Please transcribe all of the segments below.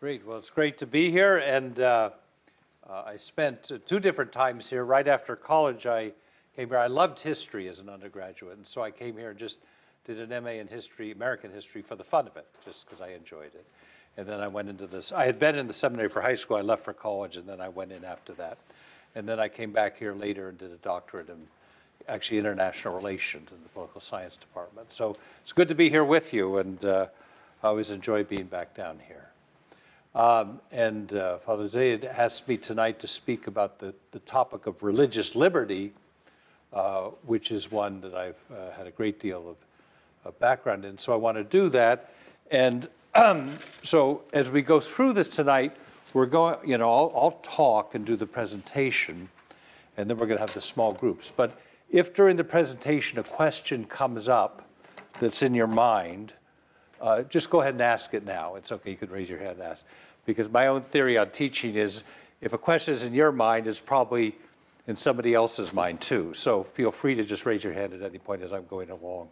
Great. Well, it's great to be here, and I spent 2 different times here. Right after college, I came here. I loved history as an undergraduate, and so I came here and just did an MA in history, American history, for the fun of it, just because I enjoyed it. And then I went into this. I had been in the seminary for high school. I left for college, and then I went in after that. And then I came back here later and did a doctorate in actually international relations in the political science department. So it's good to be here with you, and I always enjoy being back down here. Father Zaid asked me tonight to speak about the topic of religious liberty, which is one that I've had a great deal of background in. So I want to do that. And so as we go through this tonight, we're going, I'll talk and do the presentation, and then we're going to have the small groups. But if during the presentation a question comes up that's in your mind, just go ahead and ask it now. It's okay, you could raise your hand and ask. Because my own theory on teaching is if a question is in your mind, it's probably in somebody else's mind too. So feel free to just raise your hand at any point as I'm going along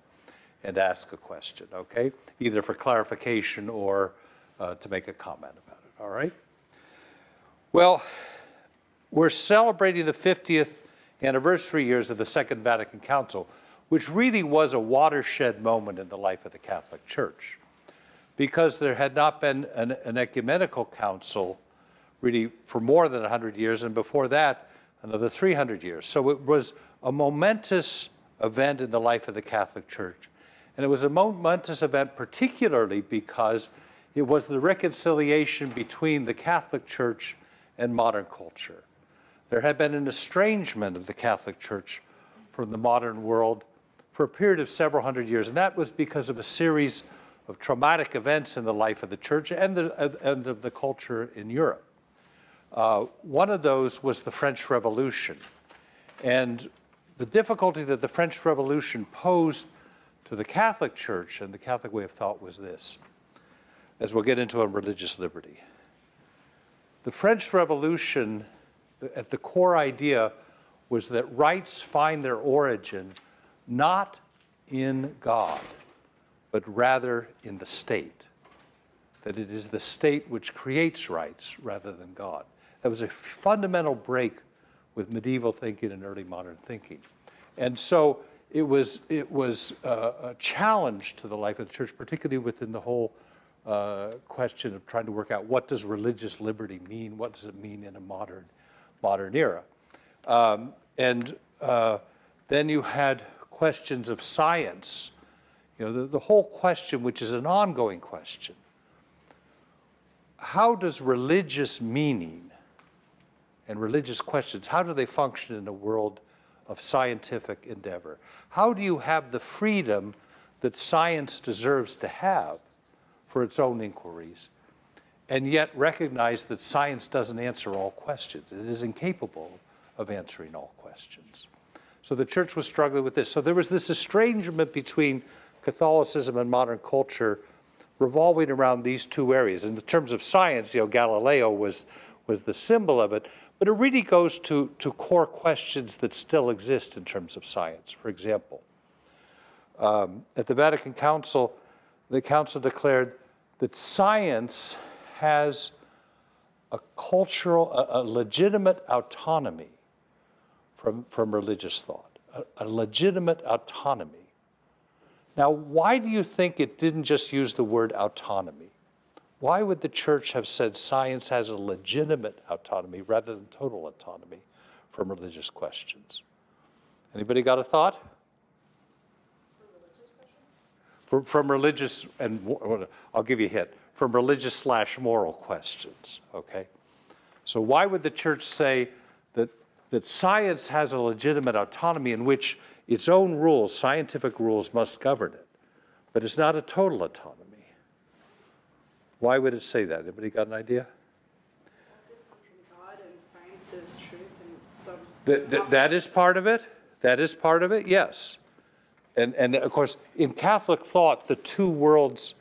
and ask a question, okay? Either for clarification or to make a comment about it, all right? Well, we're celebrating the 50th anniversary years of the Second Vatican Council, which really was a watershed moment in the life of the Catholic Church, because there had not been an ecumenical council really for more than 100 years, and before that, another 300 years. So it was a momentous event in the life of the Catholic Church. And it was a momentous event particularly because it was the reconciliation between the Catholic Church and modern culture. There had been an estrangement of the Catholic Church from the modern world for a period of several hundred years, and that was because of a series of traumatic events in the life of the church and of the culture in Europe. One of those was the French Revolution. And the difficulty that the French Revolution posed to the Catholic Church and the Catholic way of thought was this, as we'll get into on religious liberty. The French Revolution, at the core idea, was that rights find their origin not in God, but rather in the state, that it is the state which creates rights rather than God. That was a fundamental break with medieval thinking and early modern thinking. And so it was a challenge to the life of the church, particularly within the whole question of trying to work out what does religious liberty mean, what does it mean in a modern era. Then you had questions of science, the whole question, which is an ongoing question. How does religious meaning and religious questions, how do they function in a world of scientific endeavor? How do you have the freedom that science deserves to have for its own inquiries, and yet recognize that science doesn't answer all questions? It is incapable of answering all questions. So the church was struggling with this. So there was this estrangement between Catholicism and modern culture revolving around these two areas. In the terms of science, Galileo was the symbol of it, but it really goes to core questions that still exist in terms of science. For example, at the Vatican Council, the Council declared that science has a legitimate autonomy from religious thought, a legitimate autonomy. Now, why do you think it didn't just use the word autonomy? Why would the church have said science has a legitimate autonomy rather than total autonomy from religious questions? Anybody got a thought? From religious, and I'll give you a hint, from religious/moral questions, okay? So why would the church say that science has a legitimate autonomy in which its own rules, scientific rules, must govern it, but it's not a total autonomy? Why would it say that? Anybody got an idea? God and science is truth, and so that is part of it. That is part of it, yes. And of course, in Catholic thought, the two worlds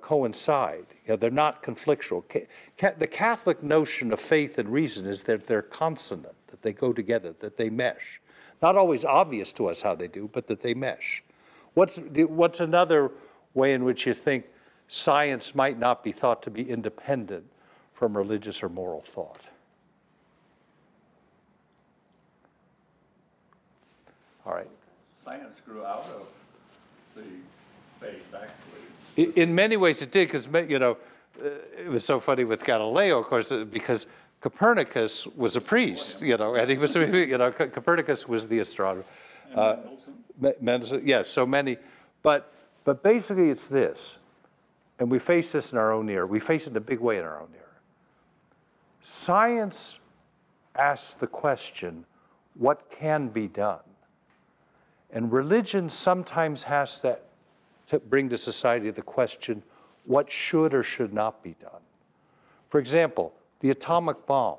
coincide. They're not conflictual. The Catholic notion of faith and reason is that they're consonant, that they go together, that they mesh. Not always obvious to us how they do, but that they mesh. What's another way in which you think science might not be thought to be independent from religious or moral thought. All right. Science grew out of the faith, actually. In many ways it did, because, you know, it was so funny with Galileo, of course, because Copernicus was a priest, you know, and he was, you know, Copernicus was the astronomer. Mendelssohn, yes, so many. But basically it's this, and we face this in our own era. We face it in a big way in our own era. Science asks the question, what can be done? And religion sometimes has to bring to society the question, what should or should not be done? For example, the atomic bomb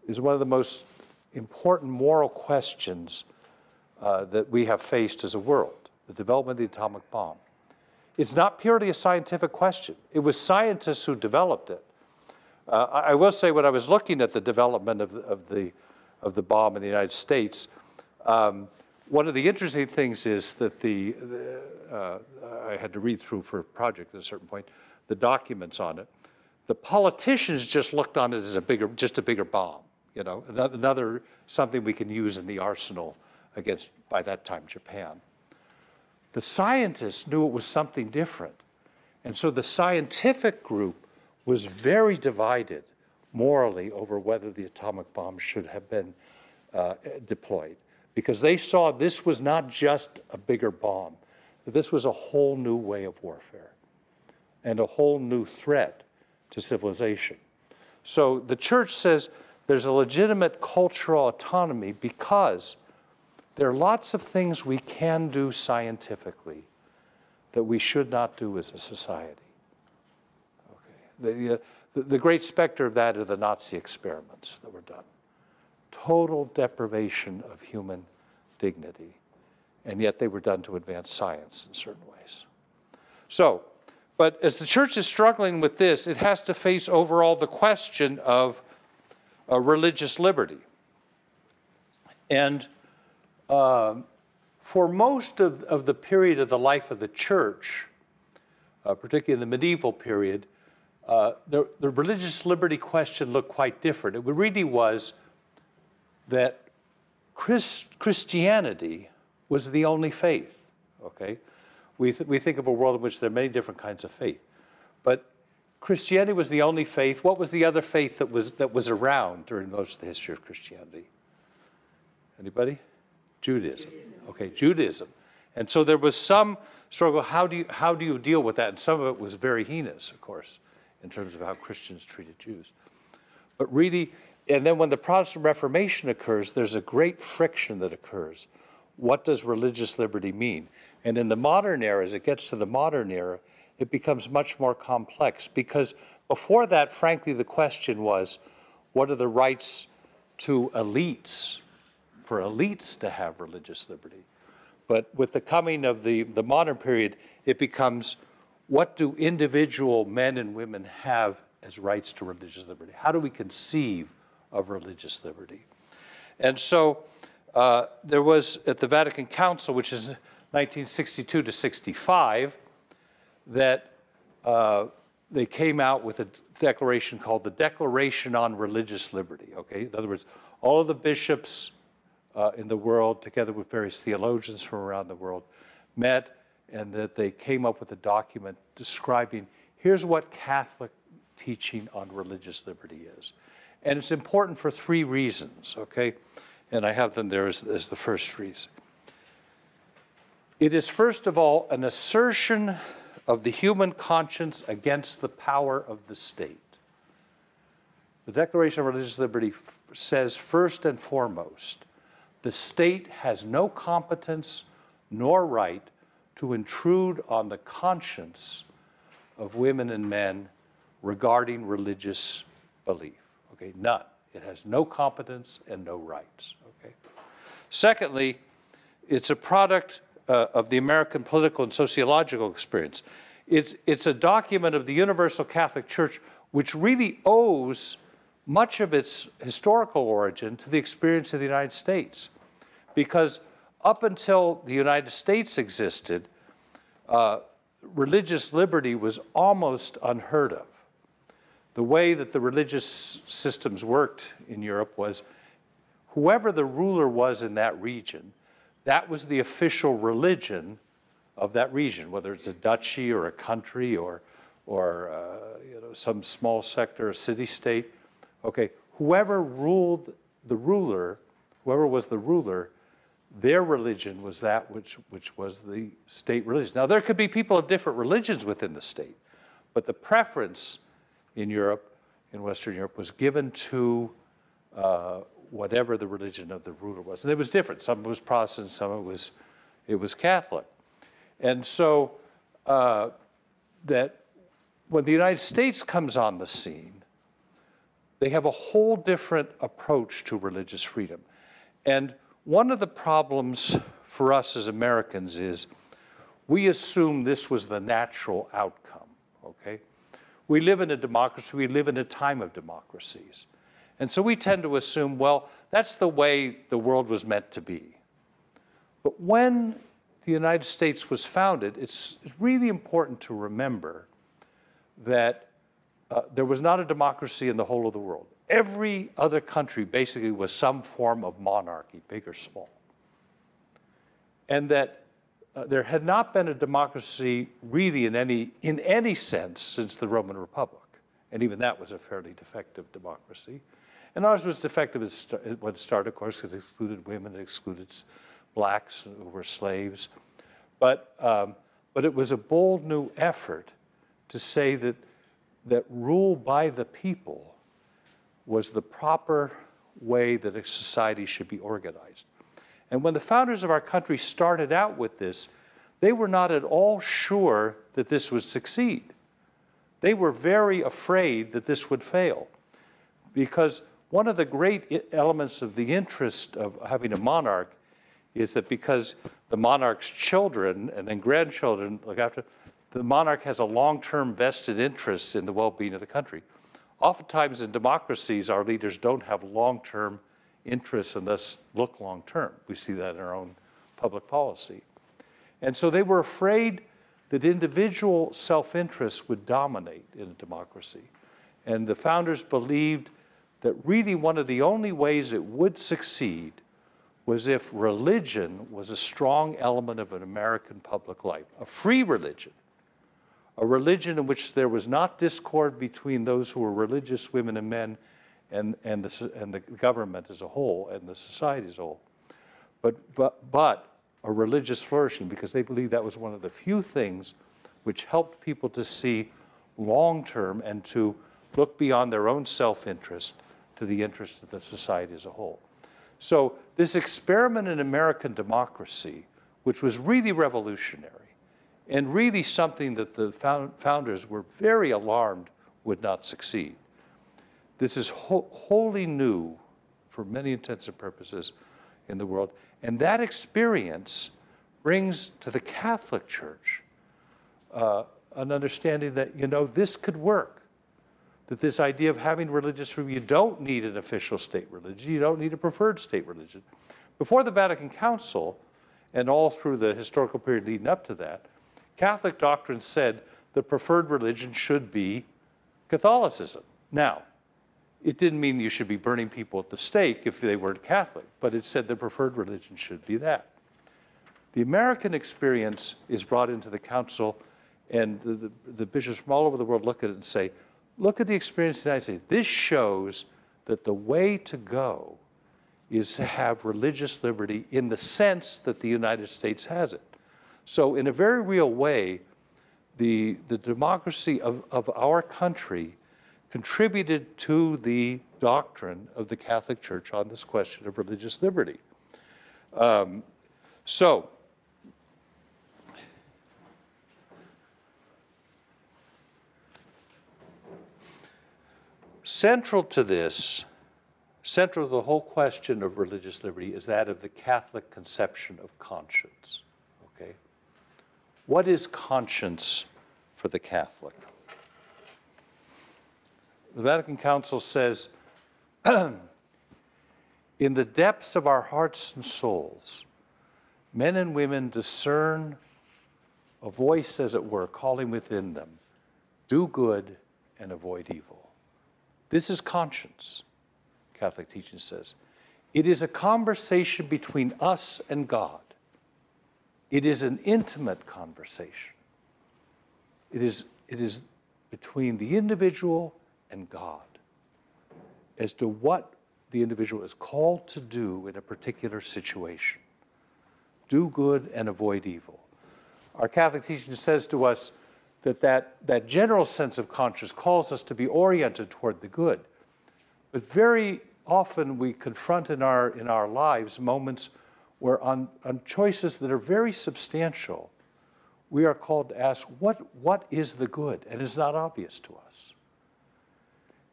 is one of the most important moral questions that we have faced as a world, the development of the atomic bomb. It's not purely a scientific question. It was scientists who developed it. I will say, when I was looking at the development of the bomb in the United States, one of the interesting things is that I had to read through for a project at a certain point, the documents on it. The politicians just looked on it as just a bigger bomb, you know, another something we can use in the arsenal against, by that time, Japan. The scientists knew it was something different. And so the scientific group was very divided morally over whether the atomic bomb should have been deployed, because they saw this was not just a bigger bomb, that this was a whole new way of warfare and a whole new threat to civilization. So the church says there's a legitimate cultural autonomy because there are lots of things we can do scientifically that we should not do as a society. Okay. The great specter of that are the Nazi experiments that were done. Total deprivation of human dignity, and yet they were done to advance science in certain ways. So, but as the church is struggling with this, it has to face overall the question of religious liberty. And for most of the period of the life of the church, particularly in the medieval period, the religious liberty question looked quite different. It really was that Christianity was the only faith, okay? We think of a world in which there are many different kinds of faith, but Christianity was the only faith. What was the other faith that was around during most of the history of Christianity? Anybody? Judaism. Okay, Judaism. And so there was some struggle, how do you deal with that? And some of it was very heinous, of course, in terms of how Christians treated Jews. But really, and then when the Protestant Reformation occurs, there's a great friction that occurs. What does religious liberty mean? And in the modern era, as it gets to the modern era, it becomes much more complex, because before that, frankly, the question was, what are the rights to elites, for elites to have religious liberty? But with the coming of the modern period, it becomes, what do individual men and women have as rights to religious liberty? How do we conceive of religious liberty? And so there was, at the Vatican Council, which is 1962 to 65, that they came out with a declaration called the Declaration on Religious Liberty, okay? In other words, all of the bishops in the world, together with various theologians from around the world, met, and that they came up with a document describing, here's what Catholic teaching on religious liberty is. And it's important for three reasons, okay? And I have them there as the first reason. It is, first of all, an assertion of the human conscience against the power of the state. The Declaration of Religious Liberty says, first and foremost, the state has no competence nor right to intrude on the conscience of women and men regarding religious belief. Okay, none. It has no competence and no rights. Okay. Secondly, it's a product of the American political and sociological experience. It's a document of the Universal Catholic Church, which really owes much of its historical origin to the experience of the United States. Because up until the United States existed, religious liberty was almost unheard of. The way that the religious systems worked in Europe was whoever the ruler was in that region, that was the official religion of that region, whether it's a duchy or a country or you know, some small sector, a city-state. Okay, whoever ruled the ruler, whoever was the ruler, their religion was that which was the state religion. Now, there could be people of different religions within the state, but the preference in Europe, in Western Europe, was given to whatever the religion of the ruler was. And it was different. Some was Protestant, some it was Catholic. And so that when the United States comes on the scene, they have a whole different approach to religious freedom. And one of the problems for us as Americans is we assume this was the natural outcome, okay? We live in a democracy, we live in a time of democracies. And so we tend to assume, well, that's the way the world was meant to be. But when the United States was founded, it's really important to remember that there was not a democracy in the whole of the world. Every other country basically was some form of monarchy, big or small. And that there had not been a democracy really in any sense since the Roman Republic. And even that was a fairly defective democracy. And ours was defective when it started, of course, because it excluded women, it excluded blacks who were slaves. But it was a bold new effort to say that rule by the people was the proper way that a society should be organized. And when the founders of our country started out with this, they were not at all sure that this would succeed. They were very afraid that this would fail, because one of the great elements of the interest of having a monarch is that because the monarch's children and then grandchildren look after, the monarch has a long-term vested interest in the well-being of the country. Oftentimes in democracies, our leaders don't have long-term interests and thus look long-term. We see that in our own public policy. And so they were afraid that individual self-interest would dominate in a democracy. And the founders believed that really one of the only ways it would succeed was if religion was a strong element of an American public life, a free religion, a religion in which there was not discord between those who were religious women and men and the government as a whole and the society as a whole, but a religious flourishing, because they believed that was one of the few things which helped people to see long-term and to look beyond their own self-interest to the interest of the society as a whole. So this experiment in American democracy, which was really revolutionary and really something that the founders were very alarmed would not succeed. This is wholly new for many intents and purposes in the world. And that experience brings to the Catholic Church an understanding that, you know, this could work. That this idea of having religious freedom, you don't need an official state religion, you don't need a preferred state religion. Before the Vatican Council, and all through the historical period leading up to that, Catholic doctrine said the preferred religion should be Catholicism. Now, it didn't mean you should be burning people at the stake if they weren't Catholic, but it said the preferred religion should be that. The American experience is brought into the council, and the bishops from all over the world look at it and say, look at the experience of the United States. This shows that the way to go is to have religious liberty in the sense that the United States has it. So in a very real way, the democracy of our country contributed to the doctrine of the Catholic Church on this question of religious liberty. Central to this, central to the whole question of religious liberty is that of the Catholic conception of conscience, okay? What is conscience for the Catholic? The Vatican Council says, in the depths of our hearts and souls, men and women discern a voice, as it were, calling within them, do good and avoid evil. This is conscience, Catholic teaching says. It is a conversation between us and God. It is an intimate conversation. It is between the individual and God as to what the individual is called to do in a particular situation. Do good and avoid evil. Our Catholic teaching says to us that general sense of conscience calls us to be oriented toward the good. But very often we confront in our lives moments where on choices that are very substantial, we are called to ask, what is the good? And it's not obvious to us.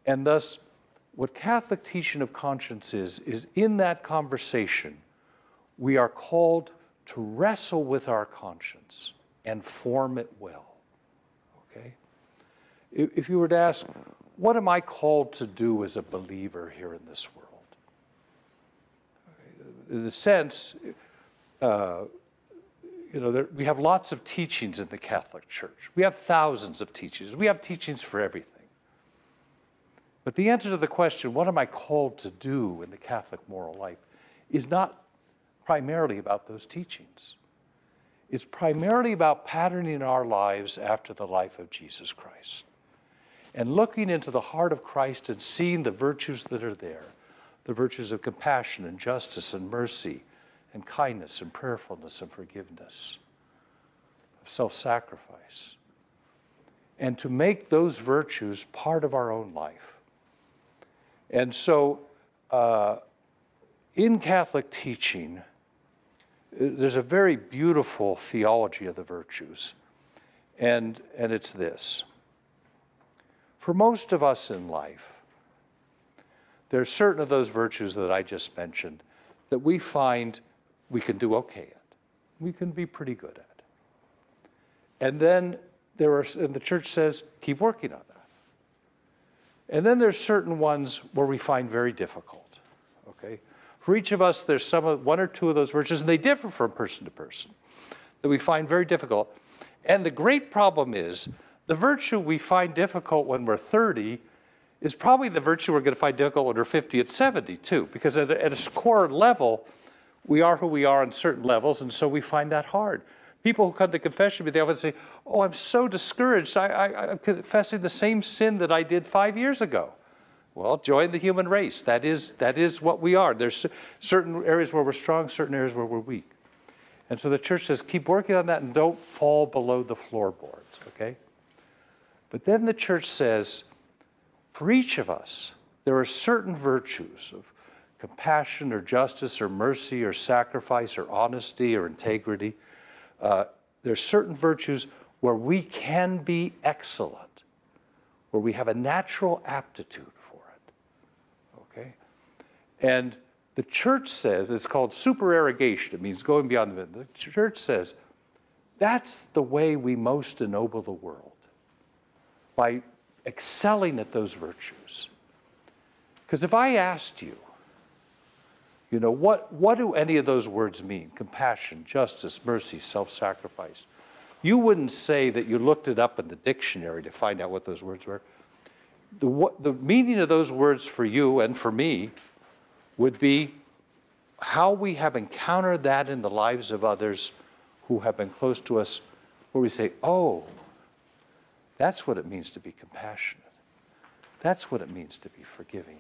And thus, what Catholic teaching of conscience is in that conversation, we are called to wrestle with our conscience and form it well, okay? If you were to ask, what am I called to do as a believer here in this world? In a sense, we have lots of teachings in the Catholic Church. We have thousands of teachings. We have teachings for everything. But the answer to the question, what am I called to do in the Catholic moral life, is not primarily about those teachings. It's primarily about patterning our lives after the life of Jesus Christ and looking into the heart of Christ and seeing the virtues that are there, the virtues of compassion and justice and mercy and kindness and prayerfulness and forgiveness, of self-sacrifice, and to make those virtues part of our own life. And so in Catholic teaching, there's a very beautiful theology of the virtues, and it's this. For most of us in life, there are certain of those virtues that I just mentioned that we find we can do okay at. We can be pretty good at. And then and the church says, keep working on that. And then there's certain ones where we find very difficult, okay? For each of us, there's one or two of those virtues, and they differ from person to person, that we find very difficult. And the great problem is, the virtue we find difficult when we're 30 is probably the virtue we're going to find difficult when we're 50 and 70 too, because at a core level, we are who we are on certain levels, and so we find that hard. People who come to confession, they often say, oh, I'm so discouraged. I'm confessing the same sin that I did 5 years ago. Well, join the human race. That is what we are. There's certain areas where we're strong, certain areas where we're weak. And so the church says, keep working on that and don't fall below the floorboards, okay? But then the church says, for each of us, there are certain virtues of compassion or justice or mercy or sacrifice or honesty or integrity. There are certain virtues where we can be excellent, where we have a natural aptitude for it, okay? And the church says, it's called supererogation. It means going beyond the church says, that's the way we most ennoble the world, by excelling at those virtues. Because if I asked you, what do any of those words mean? Compassion, justice, mercy, self-sacrifice. You wouldn't say that you looked it up in the dictionary to find out what those words were. The meaning of those words for you and for me would be how we have encountered that in the lives of others who have been close to us, where we say, oh, that's what it means to be compassionate. That's what it means to be forgiving.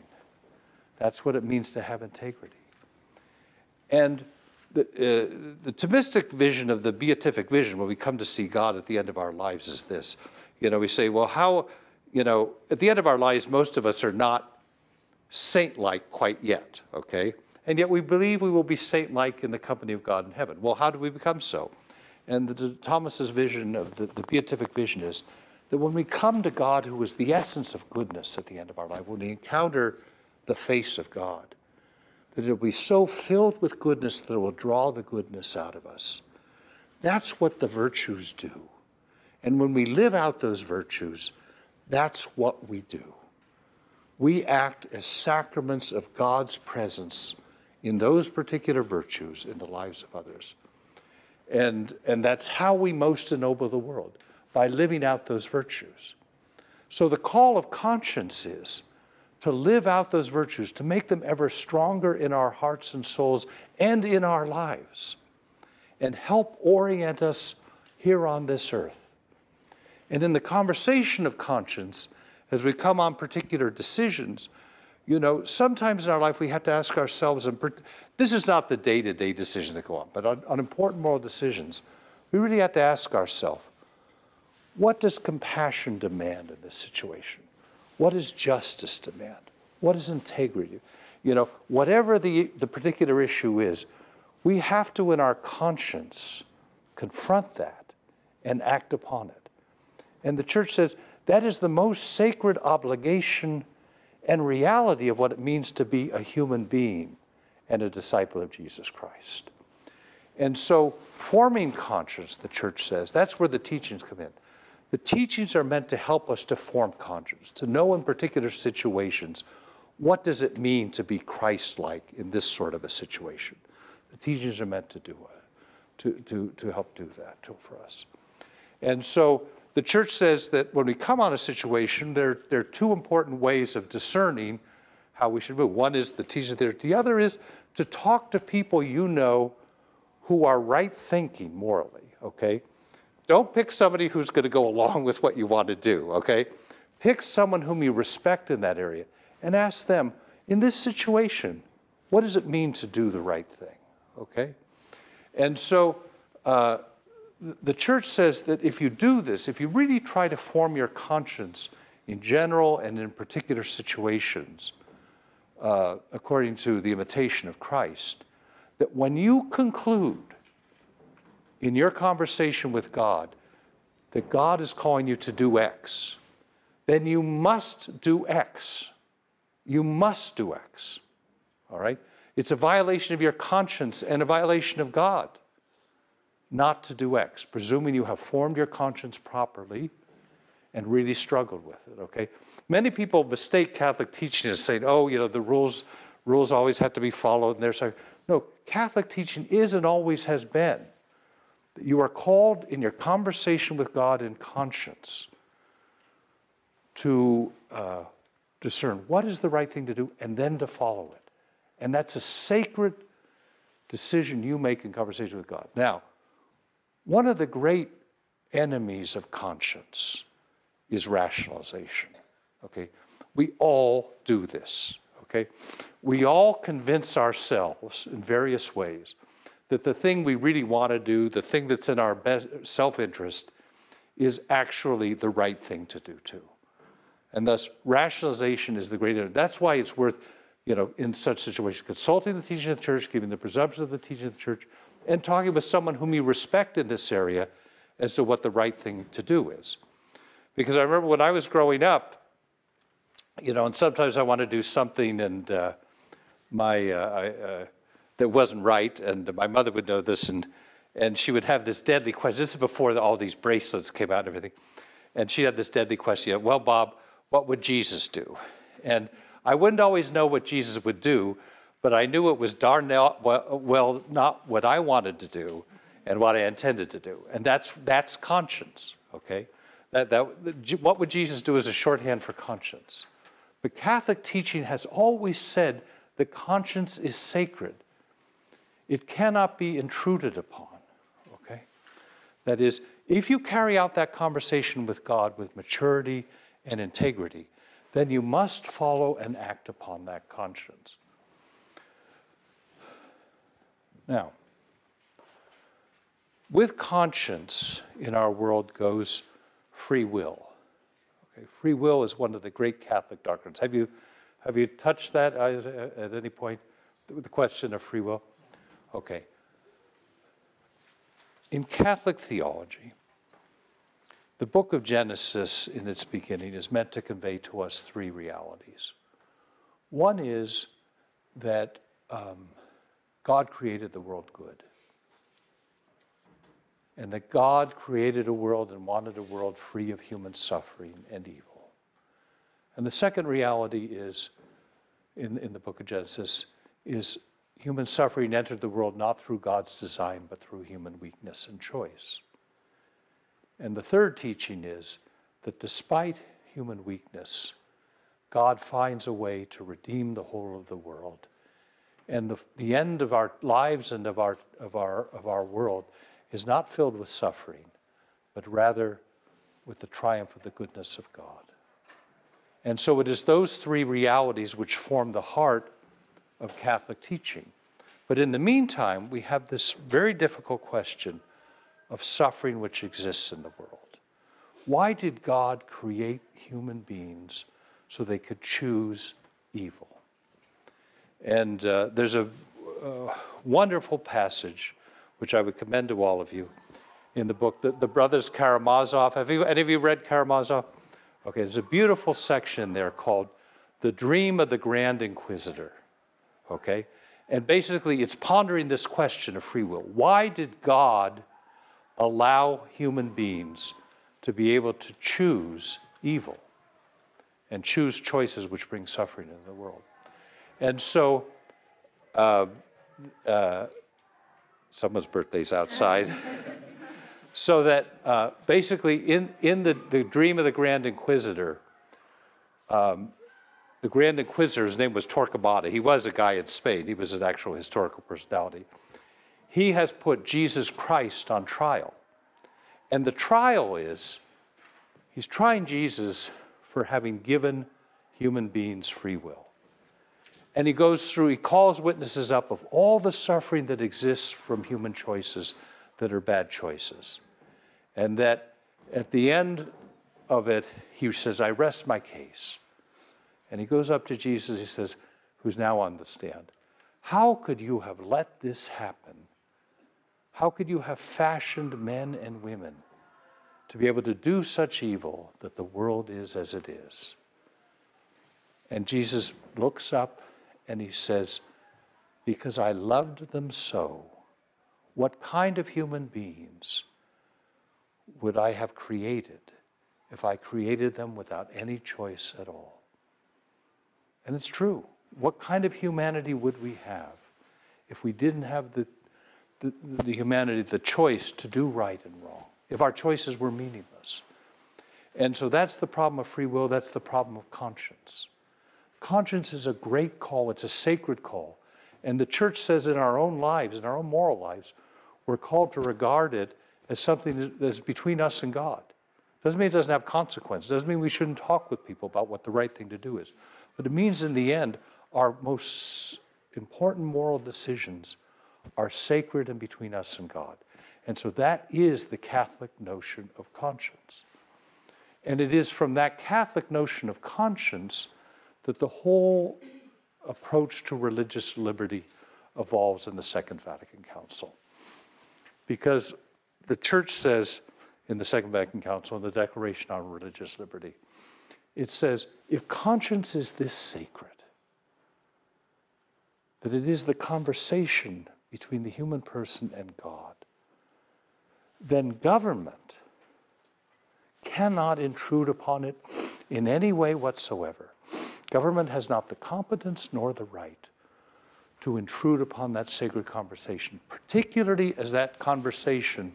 That's what it means to have integrity. And the Thomistic vision of the beatific vision, when we come to see God at the end of our lives, is this. We say, well, how, at the end of our lives, most of us are not saint-like quite yet, okay? And yet we believe we will be saint-like in the company of God in heaven. Well, how do we become so? And Thomas's vision of the beatific vision is that when we come to God, who is the essence of goodness at the end of our life, when we encounter the face of God, that it will be so filled with goodness that it will draw the goodness out of us. That's what the virtues do. And when we live out those virtues, that's what we do. We act as sacraments of God's presence in those particular virtues in the lives of others. And that's how we most ennoble the world, by living out those virtues. So the call of conscience is to live out those virtues, to make them ever stronger in our hearts and souls and in our lives, and help orient us here on this earth. And in the conversation of conscience, as we come on particular decisions, you know, sometimes in our life we have to ask ourselves, and this is not the day-to-day decision that go on, but on important moral decisions, we really have to ask ourselves, what does compassion demand in this situation? What does justice demand? What is integrity? You know, whatever the particular issue is, we have to, in our conscience, confront that and act upon it. And the church says that is the most sacred obligation and reality of what it means to be a human being and a disciple of Jesus Christ. And so forming conscience, the church says, that's where the teachings come in. The teachings are meant to help us to form conscience, to know in particular situations, what does it mean to be Christ-like in this sort of a situation? The teachings are meant to do to help do that for us. And so the church says that when we come on a situation, there are two important ways of discerning how we should move. One is the teaching there. The other is to talk to people you know who are right-thinking morally, okay? Don't pick somebody who's going to go along with what you want to do, okay? Pick someone whom you respect in that area and ask them, in this situation, what does it mean to do the right thing, okay? And so the church says that if you do this, if you really try to form your conscience in general and in particular situations, according to the imitation of Christ, that when you conclude in your conversation with God that God is calling you to do X, then you must do X. You must do X, all right? It's a violation of your conscience and a violation of God not to do X, presuming you have formed your conscience properly and really struggled with it, okay? Many people mistake Catholic teaching as saying, oh, you know, the rules always have to be followed, and there's no, Catholic teaching is and always has been that you are called in your conversation with God in conscience to discern what is the right thing to do and then to follow it. And that's a sacred decision you make in conversation with God. Now, one of the great enemies of conscience is rationalization, okay? We all do this, okay? We all convince ourselves in various ways that the thing we really want to do, the thing that's in our best self-interest, is actually the right thing to do too. And thus, rationalization is the great enemy. That's why it's worth, you know, in such situations, consulting the teaching of the church, giving the presumption of the teaching of the church, and talking with someone whom you respect in this area as to what the right thing to do is. Because I remember when I was growing up, you know, and sometimes I want to do something and that wasn't right, and my mother would know this, and she would have this deadly question. This is before all these bracelets came out and everything. And she had this deadly question, well, Bob, what would Jesus do? And I wouldn't always know what Jesus would do, but I knew it was darn well not what I wanted to do and what I intended to do. And that's conscience, okay? What would Jesus do is a shorthand for conscience. But Catholic teaching has always said that conscience is sacred. It cannot be intruded upon, okay? That is, if you carry out that conversation with God with maturity and integrity, then you must follow and act upon that conscience. Now, with conscience in our world goes free will. Okay, free will is one of the great Catholic doctrines. Have you touched that at any point, the question of free will? Okay. In Catholic theology, the book of Genesis in its beginning is meant to convey to us three realities. One is that God created the world good. And that God created a world and wanted a world free of human suffering and evil. And the second reality is, in the book of Genesis, is human suffering entered the world not through God's design, but through human weakness and choice. And the third teaching is that despite human weakness, God finds a way to redeem the whole of the world. And the end of our lives and of our world is not filled with suffering, but rather with the triumph of the goodness of God. And so it is those three realities which form the heart of Catholic teaching. But in the meantime, we have this very difficult question of suffering which exists in the world. Why did God create human beings so they could choose evil? And there's a wonderful passage, which I would commend to all of you, in the book, the brothers Karamazov. Have any of you read Karamazov? Okay, there's a beautiful section there called The Dream of the Grand Inquisitor. Okay? And basically, it's pondering this question of free will. Why did God allow human beings to be able to choose evil and choose choices which bring suffering into the world? And so, someone's birthday's outside. So that basically in the Dream of the Grand Inquisitor, the Grand Inquisitor's name was Torquemada. He was a guy in Spain. He was an actual historical personality. He has put Jesus Christ on trial. And the trial is, he's trying Jesus for having given human beings free will. And he goes through, he calls witnesses up of all the suffering that exists from human choices that are bad choices. And that at the end of it, he says, I rest my case. And he goes up to Jesus, he says, who's now on the stand, how could you have let this happen? How could you have fashioned men and women to be able to do such evil that the world is as it is? And Jesus looks up and he says, because I loved them so, what kind of human beings would I have created if I created them without any choice at all? And it's true. What kind of humanity would we have if we didn't have the humanity, the choice to do right and wrong, if our choices were meaningless? And so that's the problem of free will. That's the problem of conscience. Conscience is a great call. It's a sacred call. And the church says in our own lives, in our own moral lives, we're called to regard it as something that's between us and God. Doesn't mean it doesn't have consequences. Doesn't mean we shouldn't talk with people about what the right thing to do is. But it means in the end, our most important moral decisions are sacred and between us and God. And so that is the Catholic notion of conscience. And it is from that Catholic notion of conscience that the whole approach to religious liberty evolves in the Second Vatican Council. Because the Church says in the Second Vatican Council, in the Declaration on Religious Liberty, it says, if conscience is this sacred, that it is the conversation between the human person and God, then government cannot intrude upon it in any way whatsoever. Government has not the competence nor the right to intrude upon that sacred conversation, particularly as that conversation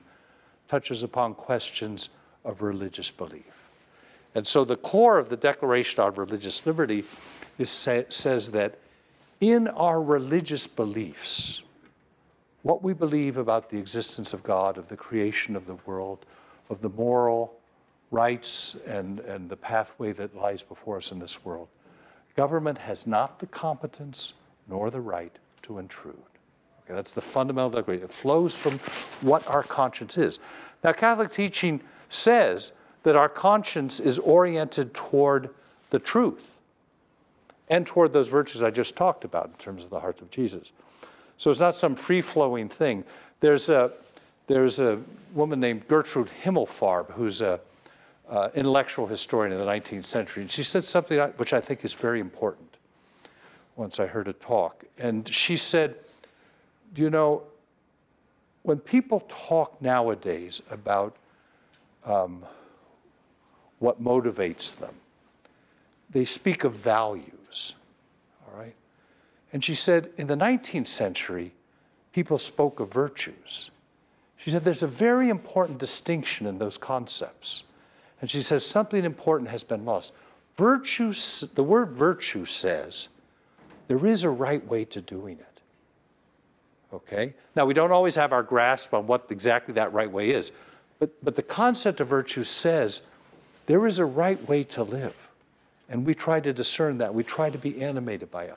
touches upon questions of religious belief. And so the core of the Declaration on Religious Liberty says that in our religious beliefs, what we believe about the existence of God, of the creation of the world, of the moral rights and the pathway that lies before us in this world, government has not the competence nor the right to intrude. Okay, that's the fundamental declaration. It flows from what our conscience is. Now, Catholic teaching says that our conscience is oriented toward the truth and toward those virtues I just talked about in terms of the heart of Jesus. So it's not some free-flowing thing. There's a woman named Gertrude Himmelfarb who's an intellectual historian in the 19th century, and she said something which I think is very important once I heard a talk. And she said, you know, when people talk nowadays about what motivates them, they speak of values, all right? And she said, in the 19th century, people spoke of virtues. She said, there's a very important distinction in those concepts. And she says, something important has been lost. Virtue, the word virtue says, there is a right way to doing it. Okay? Now, we don't always have our grasp on what exactly that right way is. But the concept of virtue says, there is a right way to live. And we try to discern that. We try to be animated by it.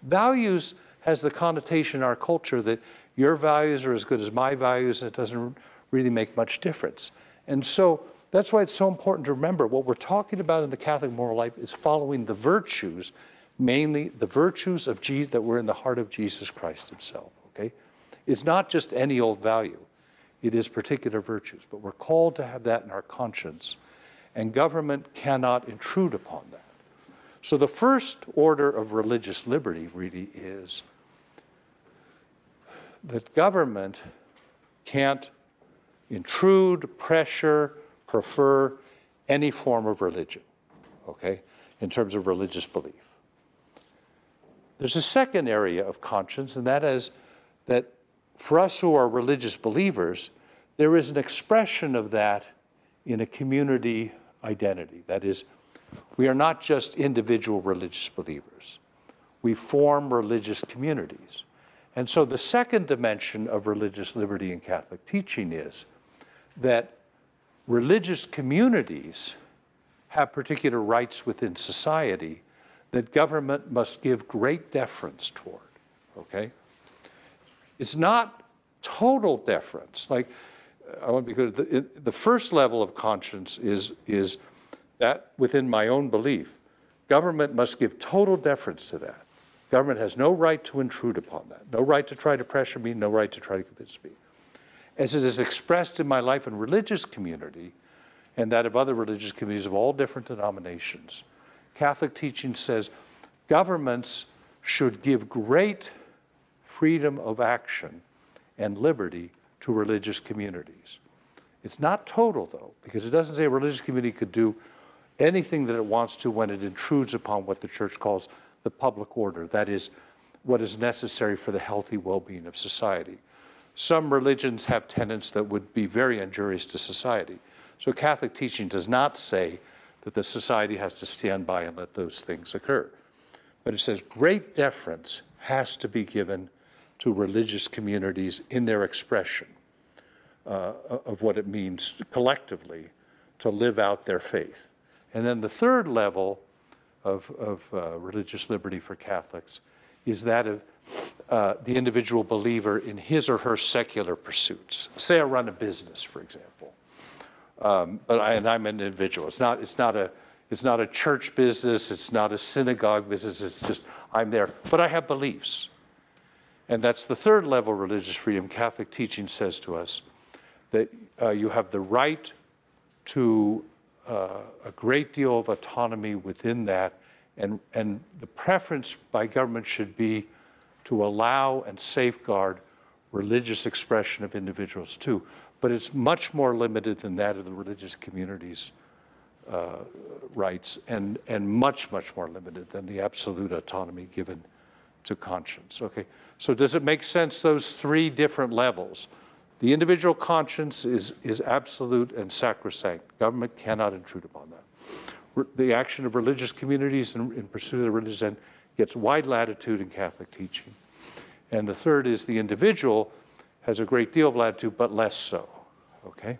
Values has the connotation in our culture that your values are as good as my values, and it doesn't really make much difference. And so that's why it's so important to remember what we're talking about in the Catholic moral life is following the virtues, mainly the virtues of that were in the heart of Jesus Christ himself, okay? It's not just any old value. It is particular virtues, but we're called to have that in our conscience, and government cannot intrude upon that. So the first order of religious liberty really is that government can't intrude, pressure, prefer any form of religion, okay, in terms of religious belief. There's a second area of conscience, and that is that for us who are religious believers, there is an expression of that in a community identity. That is, we are not just individual religious believers. We form religious communities. And so the second dimension of religious liberty in Catholic teaching is that religious communities have particular rights within society that government must give great deference toward, okay? It's not total deference. Like, I want to be clear, the first level of conscience is that within my own belief, government must give total deference to that. Government has no right to intrude upon that, no right to try to pressure me, no right to try to convince me. As it is expressed in my life in religious community and that of other religious communities of all different denominations, Catholic teaching says governments should give great freedom of action and liberty to religious communities. It's not total, though, because it doesn't say a religious community could do anything that it wants to when it intrudes upon what the church calls the public order, that is, what is necessary for the healthy well-being of society. Some religions have tenets that would be very injurious to society. So Catholic teaching does not say that the society has to stand by and let those things occur. But it says great deference has to be given to religious communities in their expression of what it means collectively to live out their faith. And then the third level of religious liberty for Catholics is that of the individual believer in his or her secular pursuits. Say I run a business, for example, and I'm an individual. It's not a church business. It's not a synagogue business. It's just I'm there, but I have beliefs, and that's the third level of religious freedom. Catholic teaching says to us that you have the right to a great deal of autonomy within that, and the preference by government should be to allow and safeguard religious expression of individuals too. But it's much more limited than that of the religious communities' rights, and much, much more limited than the absolute autonomy given to conscience. Okay, so does it make sense, those three different levels? The individual conscience is absolute and sacrosanct. Government cannot intrude upon that. The action of religious communities in pursuit of the religious end gets wide latitude in Catholic teaching. And the third is the individual has a great deal of latitude, but less so, okay?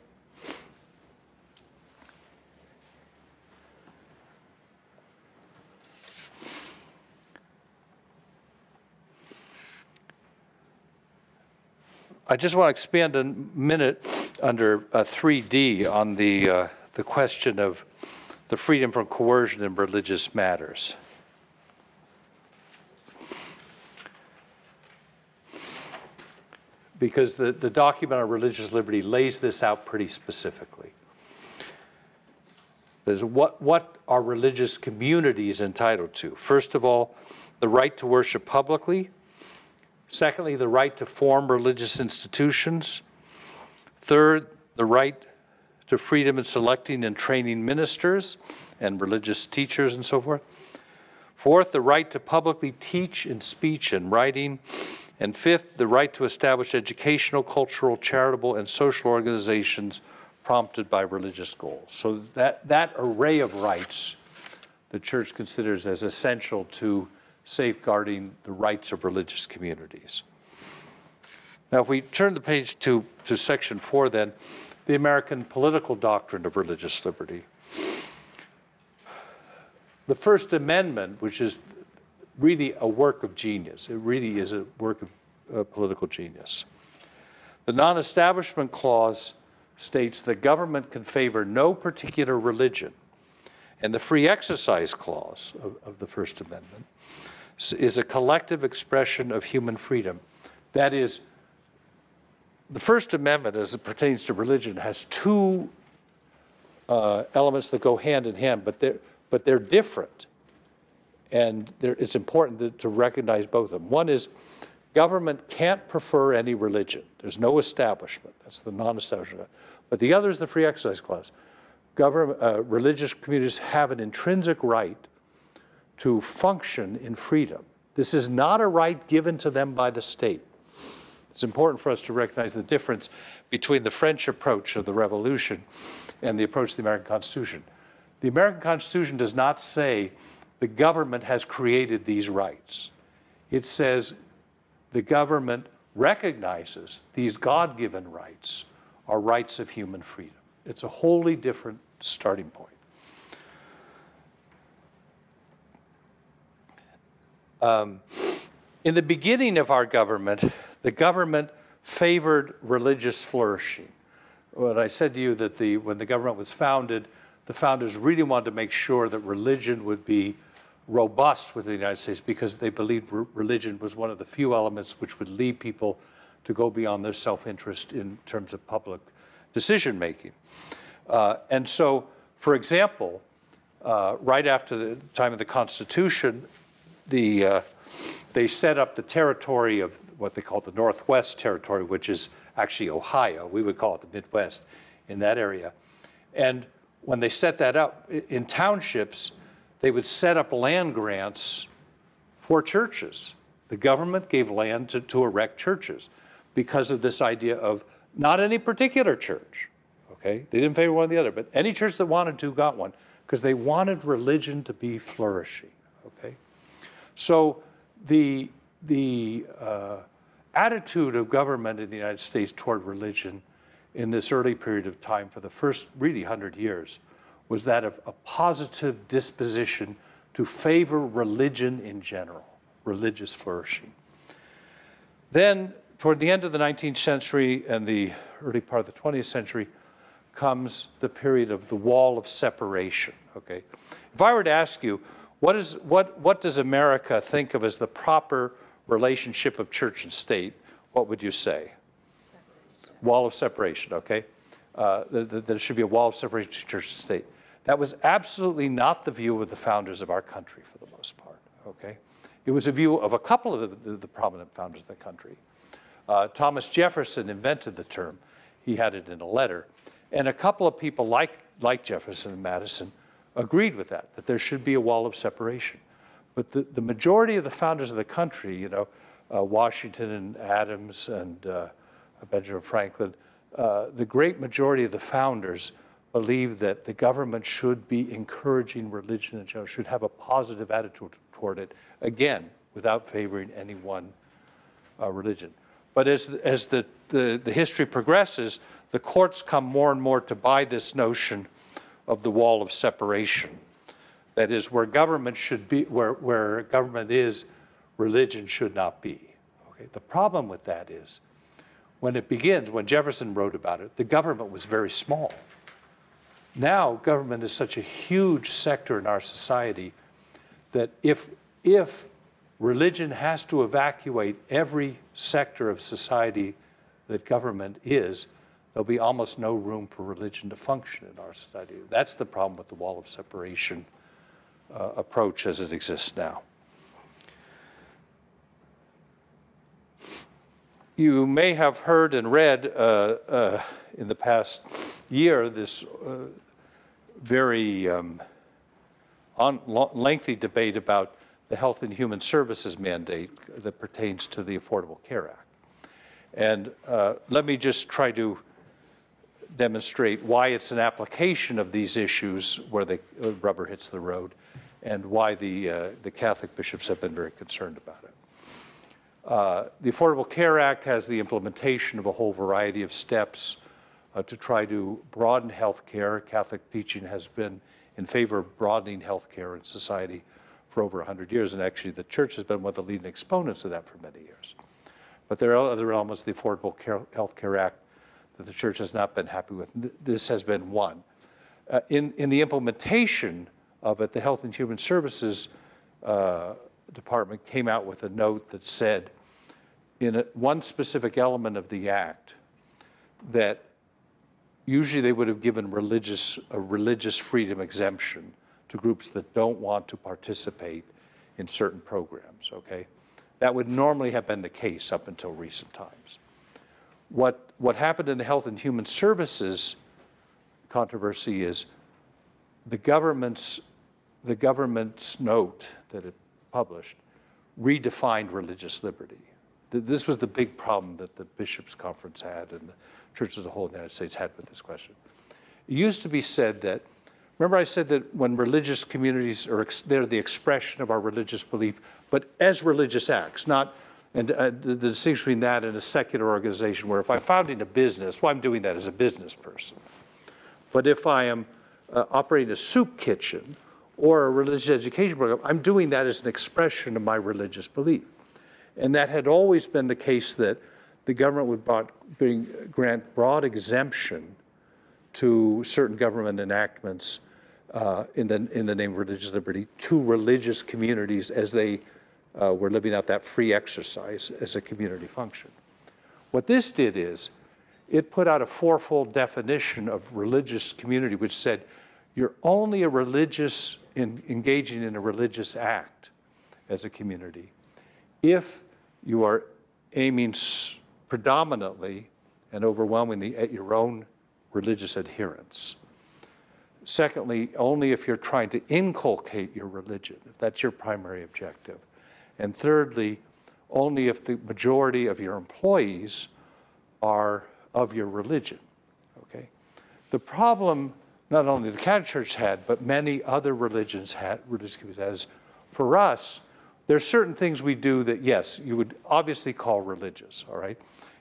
I just want to expand a minute under 3D on the question of the freedom from coercion in religious matters. Because the document on religious liberty lays this out pretty specifically. There's what are religious communities entitled to? First of all, the right to worship publicly. Secondly, the right to form religious institutions. Third, the right to freedom in selecting and training ministers and religious teachers and so forth. Fourth, the right to publicly teach in speech and writing. And fifth, the right to establish educational, cultural, charitable, and social organizations prompted by religious goals. So that array of rights the Church considers as essential to safeguarding the rights of religious communities. Now, if we turn the page to section 4 then, the American political doctrine of religious liberty. The First Amendment, which is really a work of genius, it really is a work of political genius. The Non-Establishment Clause states the government can favor no particular religion, and the Free Exercise Clause of the First Amendment is a collective expression of human freedom. That is, the First Amendment, as it pertains to religion, has two elements that go hand in hand, but they're different. And it's important to recognize both of them. One is government can't prefer any religion. There's no establishment. That's the non-establishment. But the other is the Free Exercise Clause. Religious communities have an intrinsic right to function in freedom. This is not a right given to them by the state. It's important for us to recognize the difference between the French approach of the Revolution and the approach of the American Constitution. The American Constitution does not say the government has created these rights. It says the government recognizes these God-given rights are rights of human freedom. It's a wholly different starting point. In the beginning of our government, the government favored religious flourishing. What I said to you that when the government was founded, the founders really wanted to make sure that religion would be robust within the United States because they believed religion was one of the few elements which would lead people to go beyond their self-interest in terms of public decision-making. And so, for example, right after the time of the Constitution, they set up the territory of what they call the Northwest Territory, which is actually Ohio. We would call it the Midwest in that area. And when they set that up in townships, they would set up land grants for churches. The government gave land to erect churches because of this idea of not any particular church, okay? They didn't favor one or the other, but any church that wanted to got one because they wanted religion to be flourishing, okay? So the attitude of government in the United States toward religion in this early period of time for the first really 100 years was that of a positive disposition to favor religion in general, religious flourishing. Then, toward the end of the 19th century and the early part of the 20th century, comes the period of the wall of separation, okay? If I were to ask you, what does America think of as the proper relationship of church and state, what would you say? Wall of separation, okay? There should be a wall of separation between church and state. That was absolutely not the view of the founders of our country for the most part, okay? It was a view of a couple of the prominent founders of the country. Thomas Jefferson invented the term. He had it in a letter. And a couple of people like Jefferson and Madison agreed with that there should be a wall of separation. But the majority of the founders of the country, you know, Washington and Adams and Benjamin Franklin, the great majority of the founders believed that the government should be encouraging religion in general, should have a positive attitude toward it, again, without favoring any one religion. But as the history progresses, the courts come more and more to buy this notion of the wall of separation. That is, where government should be, where government is, religion should not be. Okay? The problem with that is, when it begins, when Jefferson wrote about it, the government was very small. Now, government is such a huge sector in our society that if religion has to evacuate every sector of society that government is, there'll be almost no room for religion to function in our society. That's the problem with the wall of separation approach as it exists now. You may have heard and read in the past year this very lengthy debate about the Health and Human Services mandate that pertains to the Affordable Care Act. And let me just try to demonstrate why it's an application of these issues where the rubber hits the road, and why the Catholic bishops have been very concerned about it. The Affordable Care Act has the implementation of a whole variety of steps to try to broaden health care. Catholic teaching has been in favor of broadening health care in society for over 100 years, and actually the church has been one of the leading exponents of that for many years. But there are other elements of the Affordable Health Care Act that the church has not been happy with. This has been one. In the implementation of it, the Health and Human Services Department came out with a note that said, in one specific element of the act, that usually they would have given a religious freedom exemption to groups that don't want to participate in certain programs, okay? That would normally have been the case up until recent times. What happened in the Health and Human Services controversy is the government's note that it published redefined religious liberty. This was the big problem that the Bishops' Conference had and the Church as a whole in the United States had with this question. It used to be said that, remember I said that when religious communities are, they're the expression of our religious belief, but as religious acts, not, and the distinction between that and a secular organization where if I'm founding a business, well, I'm doing that as a business person. But if I am operating a soup kitchen or a religious education program, I'm doing that as an expression of my religious belief. And that had always been the case, that the government would grant broad exemption to certain government enactments in the name of religious liberty to religious communities as they were living out that free exercise as a community function. What this did is it put out a fourfold definition of religious community, which said you're only a religious, engaging in a religious act as a community if you are aiming predominantly and overwhelmingly at your own religious adherence. Secondly, only if you're trying to inculcate your religion, if that's your primary objective. And thirdly, only if the majority of your employees are of your religion, okay? The problem not only the Catholic Church had, but many other religions had, religious communities had, is for us, there's certain things we do that, yes, you would obviously call religious, all right?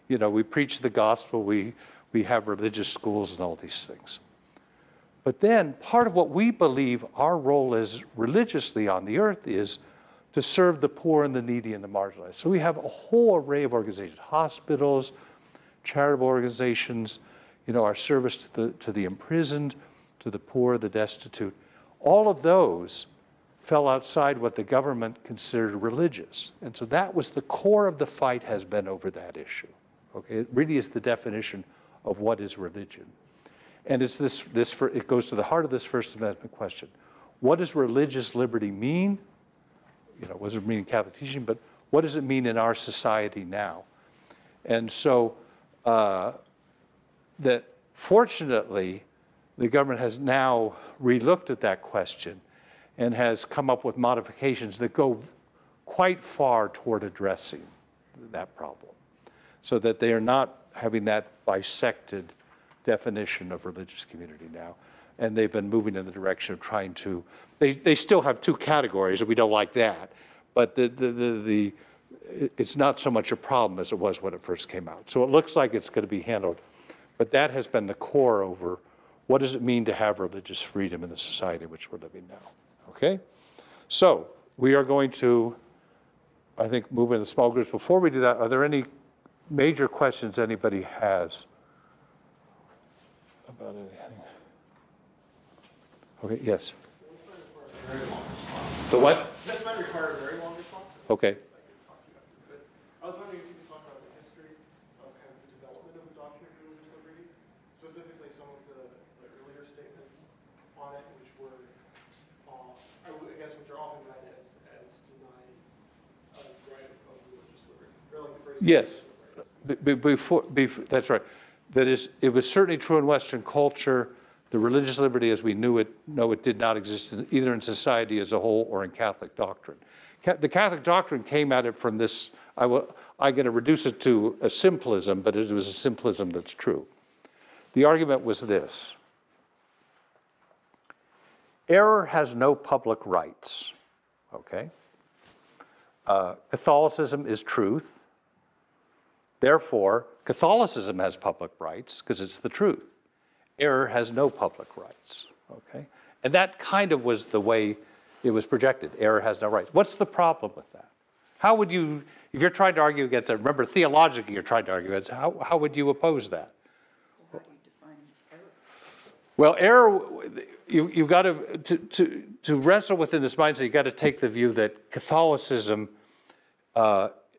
You know, we preach the gospel, we have religious schools and all these things. But then part of what we believe our role is religiously on the earth is to serve the poor and the needy and the marginalized. So we have a whole array of organizations, hospitals, charitable organizations, you know, our service to the imprisoned, to the poor, the destitute. All of those fell outside what the government considered religious. And so that was the core of the fight, has been over that issue. Okay, it really is the definition of what is religion. And it's it goes to the heart of this First Amendment question. What does religious liberty mean? You know, what does it mean in Catholic teaching, but what does it mean in our society now? And so that fortunately, the government has now relooked at that question and has come up with modifications that go quite far toward addressing that problem, so that they are not having that bisected definition of religious community now. And they've been moving in the direction of trying to, they still have two categories, and we don't like that, but it's not so much a problem as it was when it first came out. So it looks like it's going to be handled, but that has been the core over what does it mean to have religious freedom in the society in which we're living now, okay? So we are going to, I think, move into small groups. Before we do that, are there any major questions anybody has about anything? Okay, yes. The what? This might require a very long response. Okay. I was wondering if you could talk about the history of kind of the development of the doctrine of religious liberty, specifically some of the earlier statements on it, which were, I guess, which are often read as denying the right of religious liberty. Or like the phrase. Yes. Before, that's right. That is, it was certainly true in Western culture The religious liberty as we know it did not exist either in society as a whole or in Catholic doctrine. The Catholic doctrine came at it from this, I'm going to reduce it to a simplism, but it was a simplism that's true. The argument was this: error has no public rights, okay? Catholicism is truth. Therefore, Catholicism has public rights because it's the truth. Error has no public rights, okay? And that kind of was the way it was projected. Error has no rights. What's the problem with that? How would you, if you're trying to argue against it, remember theologically you're trying to argue against it, how would you oppose that? How do you define error? Well, error, you've got to wrestle within this mindset, you've got to take the view that Catholicism,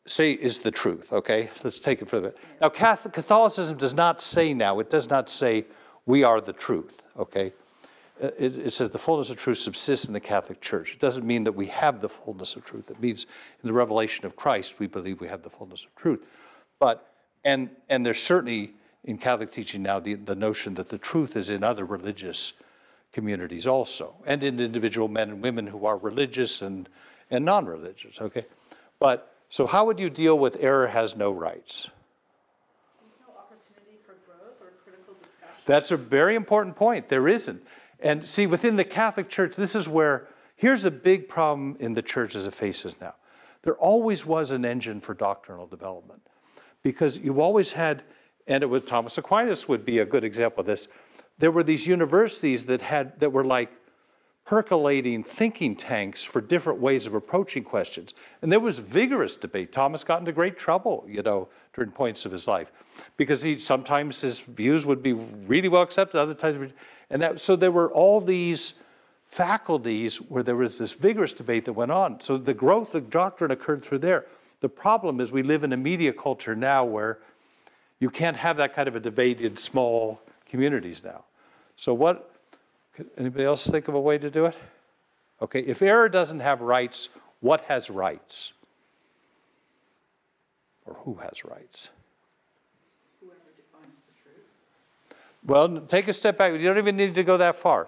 say, is the truth, okay? Let's take it further. Now, Catholicism does not say now, it does not say we are the truth, okay? It says the fullness of truth subsists in the Catholic Church. It doesn't mean that we have the fullness of truth. It means in the revelation of Christ, we believe we have the fullness of truth. But, and there's certainly in Catholic teaching now the notion that the truth is in other religious communities also, and in individual men and women who are religious and non-religious, okay? But, so how would you deal with error has no rights? There's no opportunity for growth or critical discussion. That's a very important point. There isn't. And see, within the Catholic Church, this is where, here's a big problem in the church as it faces now. There always was an engine for doctrinal development because you always had, and it was Thomas Aquinas would be a good example of this, there were these universities that were like percolating thinking tanks for different ways of approaching questions. And there was vigorous debate. Thomas got into great trouble, you know, during points of his life because sometimes his views would be really well accepted, other times, so there were all these faculties where there was this vigorous debate that went on. So the growth of doctrine occurred through there. The problem is we live in a media culture now where you can't have that kind of a debate in small communities now. So could anybody else think of a way to do it? Okay, if error doesn't have rights, what has rights? Or who has rights? Whoever defines the truth. Well, take a step back. You don't even need to go that far.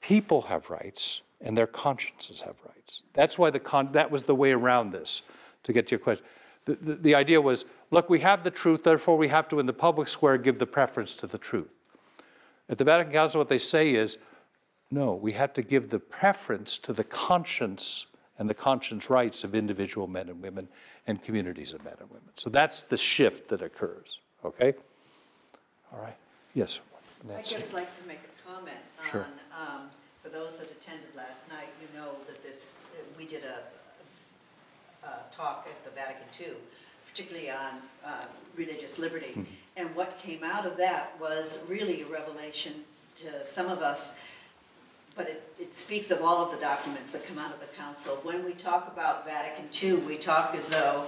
People have rights, and their consciences have rights. That's why that was the way around this, to get to your question. The idea was, look, we have the truth, therefore we have to, in the public square, give the preference to the truth. At the Vatican Council, what they say is, no, we have to give the preference to the conscience and the conscience rights of individual men and women and communities of men and women. So that's the shift that occurs, okay? All right, yes, Nancy. I'd just like to make a comment on, Sure. For those that attended last night, you know that we did a talk at the Vatican II, particularly on religious liberty. Mm-hmm. And what came out of that was really a revelation to some of us, but it speaks of all of the documents that come out of the council. When we talk about Vatican II, we talk as though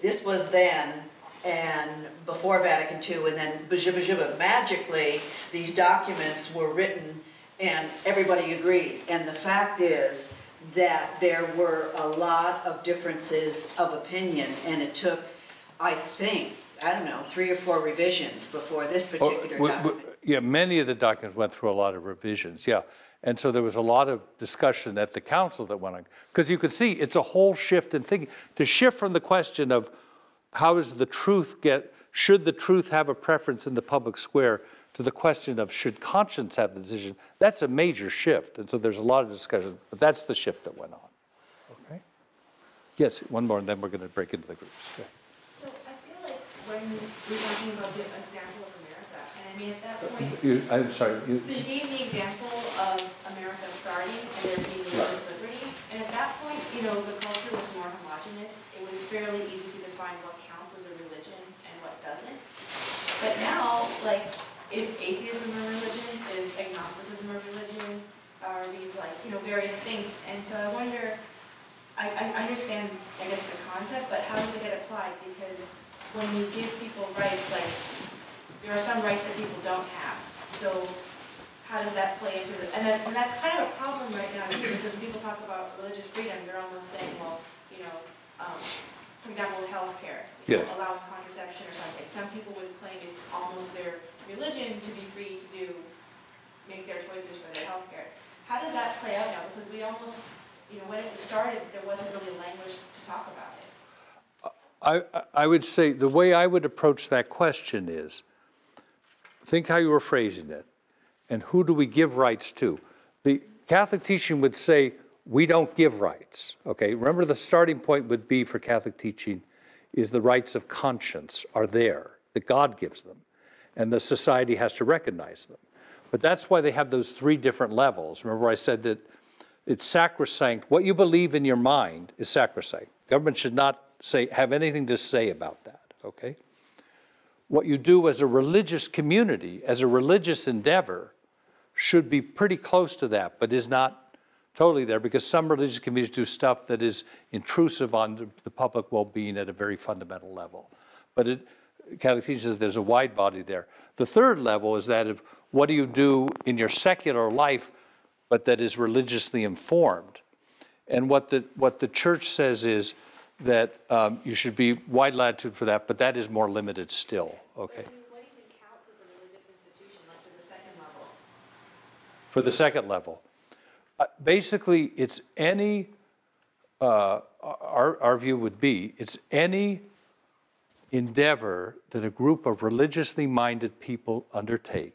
this was then and before Vatican II, and then magically these documents were written and everybody agreed. And the fact is that there were a lot of differences of opinion, and it took, I think, I don't know, 3 or 4 revisions before this particular document. Yeah, many of the documents went through a lot of revisions, yeah. And so there was a lot of discussion at the council that went on. Because you could see it's a whole shift in thinking. To shift from the question of how does the truth should the truth have a preference in the public square, to the question of should conscience have the decision, that's a major shift. And so there's a lot of discussion, but that's the shift that went on. Okay? Yes, one more, and then we're going to break into the groups. Okay. So I feel like when we're talking about the example of America, and I mean at that point, I'm sorry. So you gave the example of America starting and there being religious liberty, and at that point, you know, the culture was more homogenous. It was fairly easy to define what counts as a religion and what doesn't. But now, like, is atheism a religion? Is agnosticism a religion? Are these, like, you know, various things? And so I wonder, I understand, I guess, the concept, but how does it get applied? Because when you give people rights, like, there are some rights that people don't have. So how does that play into it? And that's kind of a problem right now, too, because when people talk about religious freedom, they're almost saying, well, you know, for example, with healthcare, yes, allowing contraception or something. Some people would claim it's almost their religion to be free to do make their choices for their healthcare. How does that play out now? Because we almost, when it started, there wasn't really language to talk about it. I would say the way I would approach that question is, think how you were phrasing it, and who do we give rights to? The Catholic teaching would say, we don't give rights, okay? Remember, the starting point would be for Catholic teaching is the rights of conscience are there, that God gives them, and the society has to recognize them. But that's why they have those three different levels. Remember I said that it's sacrosanct. What you believe in your mind is sacrosanct. Government should not have anything to say about that, okay? What you do as a religious community, as a religious endeavor, should be pretty close to that, but is not totally there, because some religious communities do stuff that is intrusive on the public well-being at a very fundamental level. But Catholic teaches there's a wide body there. The third level is that of what do you do in your secular life, but that is religiously informed. And what the church says is that you should be wide latitude for that, but that is more limited still, okay? What even counts as a religious institution, like for the second level? For the second level. Basically, it's any, our view would be, it's any endeavor that a group of religiously minded people undertake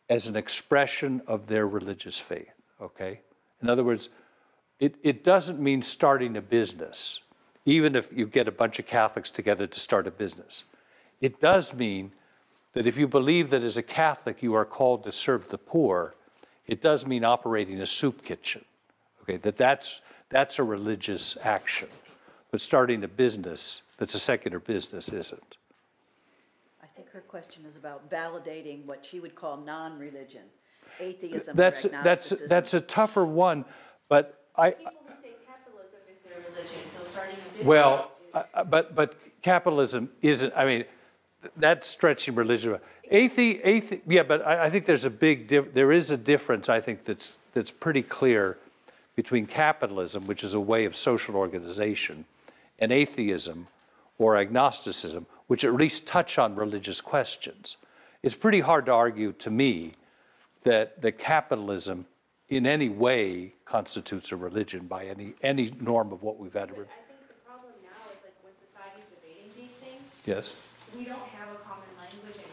as an expression of their religious faith, okay? In other words, it doesn't mean starting a business, even if you get a bunch of Catholics together to start a business. It does mean that if you believe that as a Catholic you are called to serve the poor, it does mean operating a soup kitchen, okay? That's a religious action. But starting a business that's a secular business isn't. I think her question is about validating what she would call non-religion, atheism or That's agnosticism. that's a tougher one, but People who say capitalism is their religion, so starting a business well, is... but capitalism isn't. I mean, that's stretching religion. Yeah, but I think there's a there is a difference. I think that's pretty clear between capitalism, which is a way of social organization, and atheism or agnosticism, which at least touch on religious questions. It's pretty hard to argue, to me, that capitalism in any way constitutes a religion by any norm of what we've had. But I think the problem now is like when society's debating these things, Yes. we don't have a common language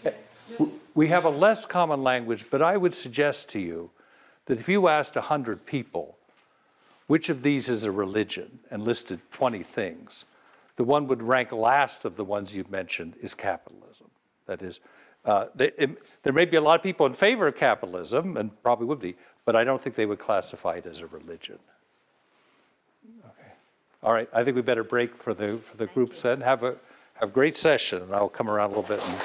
anymore. Because We have a less common language, but I would suggest to you that if you asked 100 people, which of these is a religion, and listed 20 things, the one would rank last of the ones you've mentioned is capitalism. That is, there may be a lot of people in favor of capitalism, and probably would be, but I don't think they would classify it as a religion. Okay. All right, I think we better break for the group set. Have a great session, and I'll come around a little bit and